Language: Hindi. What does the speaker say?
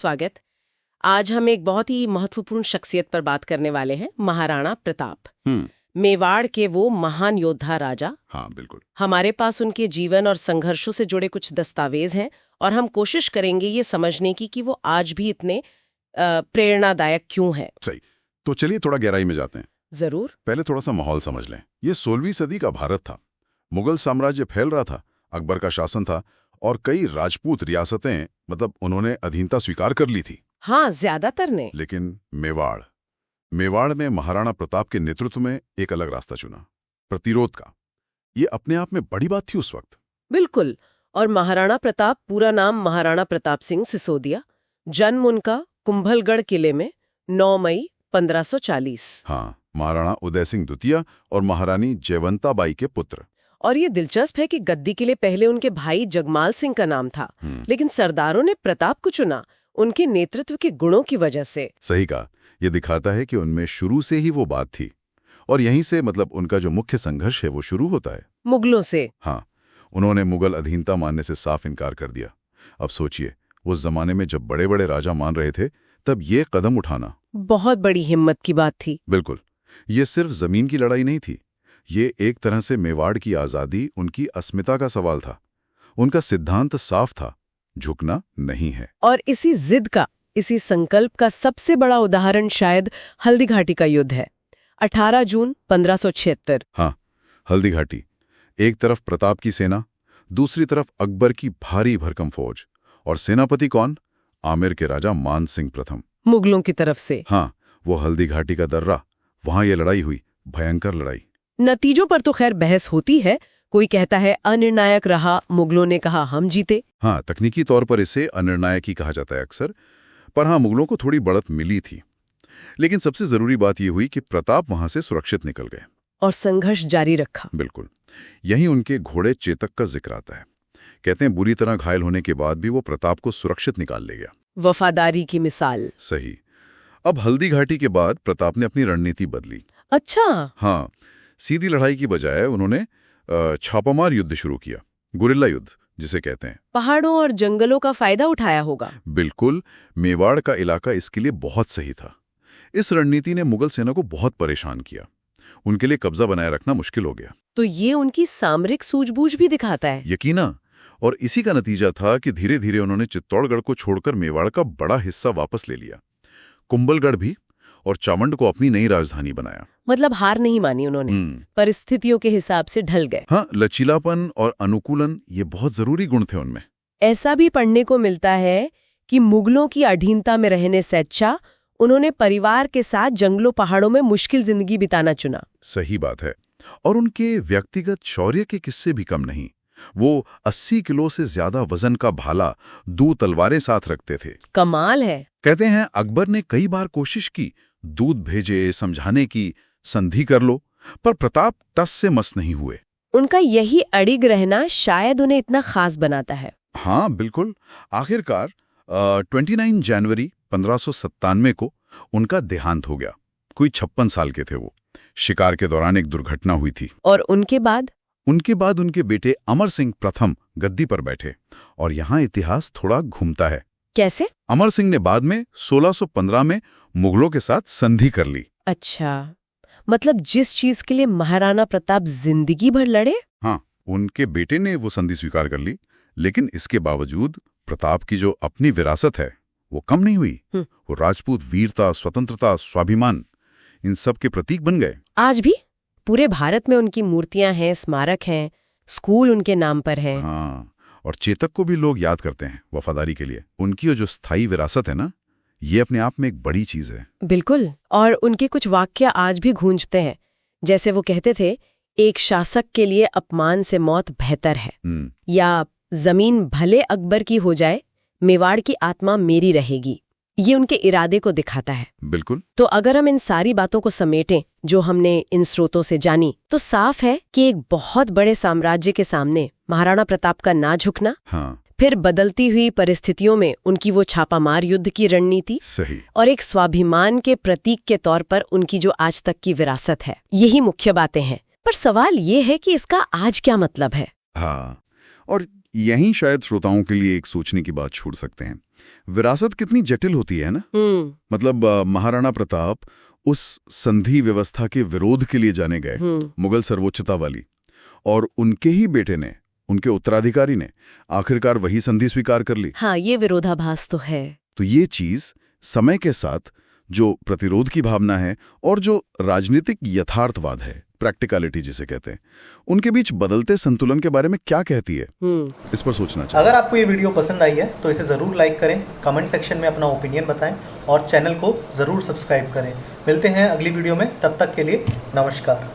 स्वागत। आज हम एक बहुत ही महत्वपूर्ण शख्सियत पर बात करने वाले हैं, महाराणा प्रताप। मेवाड़ के वो महान योद्धा राजा। हाँ बिल्कुल। हमारे पास उनके जीवन और संघर्षों से जुड़े कुछ दस्तावेज हैं और हम कोशिश करेंगे ये समझने की कि वो आज भी इतने प्रेरणादायक क्यों हैं। सही, तो चलिए थोड़ा गहराई में जाते हैं। जरूर। पहले थोड़ा सा माहौल समझ लें। ये 16वीं सदी का भारत था। मुगल साम्राज्य फैल रहा था, अकबर का शासन था और कई राजपूत रियासतें उन्होंने अधीनता स्वीकार कर ली थी। हाँ, ज्यादातर ने। लेकिन मेवाड़ में महाराणा प्रताप के नेतृत्व में एक अलग रास्ता चुना, प्रतिरोध का। ये अपने आप में बड़ी बात थी उस वक्त। बिल्कुल। और महाराणा प्रताप, पूरा नाम महाराणा प्रताप सिंह सिसोदिया, जन्म उनका कुंभलगढ़ किले में 9 मई 1540। हाँ, महाराणा उदय सिंह द्वितीय और महारानी जयवंताबाई के पुत्र। और ये दिलचस्प है कि गद्दी के लिए पहले उनके भाई जगमाल सिंह का नाम था, लेकिन सरदारों ने प्रताप को चुना उनके नेतृत्व के गुणों की वजह से। सही कहा। यह दिखाता है कि उनमें शुरू से ही वो बात थी और यहीं से उनका जो मुख्य संघर्ष है वो शुरू होता है मुगलों से। हाँ, उन्होंने मुगल अधीनता मानने से साफ इनकार कर दिया। अब सोचिए, उस जमाने में जब बड़े बड़े राजा मान रहे थे, तब ये कदम उठाना बहुत बड़ी हिम्मत की बात थी। बिल्कुल। ये सिर्फ जमीन की लड़ाई नहीं थी, ये एक तरह से मेवाड़ की आजादी, उनकी अस्मिता का सवाल था। उनका सिद्धांत साफ था, झुकना नहीं है। और इसी जिद का, इसी संकल्प का सबसे बड़ा उदाहरण शायद हल्दी घाटी का युद्ध है, 18 जून 1576। हाँ, हल्दी घाटी। एक तरफ प्रताप की सेना, दूसरी तरफ अकबर की भारी भरकम फौज। और सेनापति कौन? आमेर के राजा मान सिंह प्रथम, मुगलों की तरफ से। हाँ, वो हल्दी घाटी का दर्रा, वहां ये लड़ाई हुई, भयंकर लड़ाई। नतीजों पर तो खैर बहस होती है। कोई कहता है अनिर्णायक रहा, मुगलों ने कहा हम जीते। हाँ, तकनीकी तौर पर इसे अनिर्णायक ही कहा जाता है अक्सर, पर हाँ, मुगलों को थोड़ी बढ़त मिली थी। लेकिन सबसे जरूरी बात यह हुई कि प्रताप वहां से सुरक्षित निकल गए और संघर्ष जारी रखा। बिल्कुल। यहीं उनके घोड़े चेतक का जिक्र आता है। कहते हैं बुरी तरह घायल होने के बाद भी वो प्रताप को सुरक्षित निकाल ले गया। वफादारी की मिसाल। सही। अब हल्दी घाटी के बाद प्रताप ने अपनी रणनीति बदली। अच्छा। हाँ, सीधी लड़ाई की बजाय उन्होंने छापामार युद्ध शुरू किया, गुरिल्ला युद्ध जिसे कहते हैं। पहाड़ों और जंगलों का फायदा उठाया होगा। बिल्कुल। मेवाड़ का इलाका इसके लिए बहुत सही था। इस रणनीति ने मुगल सेना को बहुत परेशान किया। उनके लिए कब्जा बनाए रखना मुश्किल हो गया। तो ये उनकी सामरिक सूझबूझ भी दिखाता है। यकीना। और इसी का नतीजा था कि धीरे धीरे उन्होंने चित्तौड़गढ़ को छोड़कर मेवाड़ का बड़ा हिस्सा वापस ले लिया, कुंभलगढ़ भी, और चावंड को अपनी नई राजधानी बनाया। मतलब हार नहीं मानी उन्होंने, परिस्थितियों के हिसाब से ढल गए। हाँ, लचीलापन और अनुकूलन, ये बहुत जरूरी गुण थे उनमें। ऐसा भी पढ़ने को मिलता है कि मुगलों की अधीनता में रहने से अच्छा उन्होंने परिवार के साथ जंगलों पहाड़ों में मुश्किल जिंदगी बिताना चुना। सही बात है। और उनके व्यक्तिगत शौर्य के किस्से भी कम नहीं। वो 80 किलो से ज्यादा वजन का भाला, 2 तलवारें साथ रखते थे। कमाल है। कहते हैं अकबर ने कई बार कोशिश की, दूध भेजे, समझाने की, संधि कर लो, पर प्रताप टस से मस नहीं हुए। उनका यही अड़िग रहना शायद उन्हें इतना खास बनाता है। हाँ बिल्कुल। आखिरकार 29 जनवरी 1597 को उनका देहांत हो गया। कोई 56 साल के थे वो। शिकार के दौरान एक दुर्घटना हुई थी। और उनके बाद उनके बेटे अमर सिंह प्रथम गद्दी पर बैठे। और यहाँ इतिहास थोड़ा घूमता है। कैसे? अमर सिंह ने बाद में 1615 में मुगलों के साथ संधि कर ली। अच्छा, मतलब जिस चीज के लिए महाराणा प्रताप जिंदगी भर लड़े, हाँ, उनके बेटे ने वो संधि स्वीकार कर ली। लेकिन इसके बावजूद प्रताप की जो अपनी विरासत है वो कम नहीं हुई। वो राजपूत वीरता, स्वतंत्रता, स्वाभिमान, इन सब के प्रतीक बन गए। आज भी पूरे भारत में उनकी मूर्तियां हैं, स्मारक हैं, स्कूल उनके नाम पर हैं। हाँ, और चेतक को भी लोग याद करते हैं वफादारी के लिए। उनकी जो स्थायी विरासत है ना, ये अपने आप में एक बड़ी चीज है। बिल्कुल। और उनके कुछ वाक्य आज भी गूंजते हैं। जैसे वो कहते थे, एक शासक के लिए अपमान से मौत बेहतर है, या जमीन भले अकबर की हो जाए, मेवाड़ की आत्मा मेरी रहेगी। ये उनके इरादे को दिखाता है। बिल्कुल। तो अगर हम इन सारी बातों को समेटें जो हमने इन स्रोतों से जानी, तो साफ है कि एक बहुत बड़े साम्राज्य के सामने महाराणा प्रताप का ना झुकना, हाँ, फिर बदलती हुई परिस्थितियों में उनकी वो छापामार युद्ध की रणनीति, सही, और एक स्वाभिमान के प्रतीक के तौर पर उनकी जो आज तक की विरासत है, यही मुख्य बातें हैं। पर सवाल ये है कि इसका आज क्या मतलब है? हाँ, और यहीं शायद श्रोताओं के लिए एक सोचने की बात छोड़ सकते हैं। विरासत कितनी जटिल होती है ना। मतलब महाराणा प्रताप उस संधि व्यवस्था के विरोध के लिए जाने गए, मुगल सर्वोच्चता वाली, और उनके ही बेटे ने, उनके उत्तराधिकारी ने आखिरकार वही संधि स्वीकार कर ली। हाँ, ये विरोधाभास तो है। तो ये चीज समय के साथ जो प्रतिरोध की भावना है और जो राजनीतिक यथार्थवाद है, प्रैक्टिकलिटी जिसे कहते हैं, उनके बीच बदलते संतुलन के बारे में क्या कहती है, इस पर सोचना चाहिए। अगर आपको ये वीडियो पसंद आई है तो इसे ज़रूर लाइक करें, कमेंट सेक्शन में अपना ओपिनियन बताएं और चैनल को ज़रूर सब्सक्राइब करें। मिलते हैं अगली वीडियो में, तब तक के लिए नमस्कार।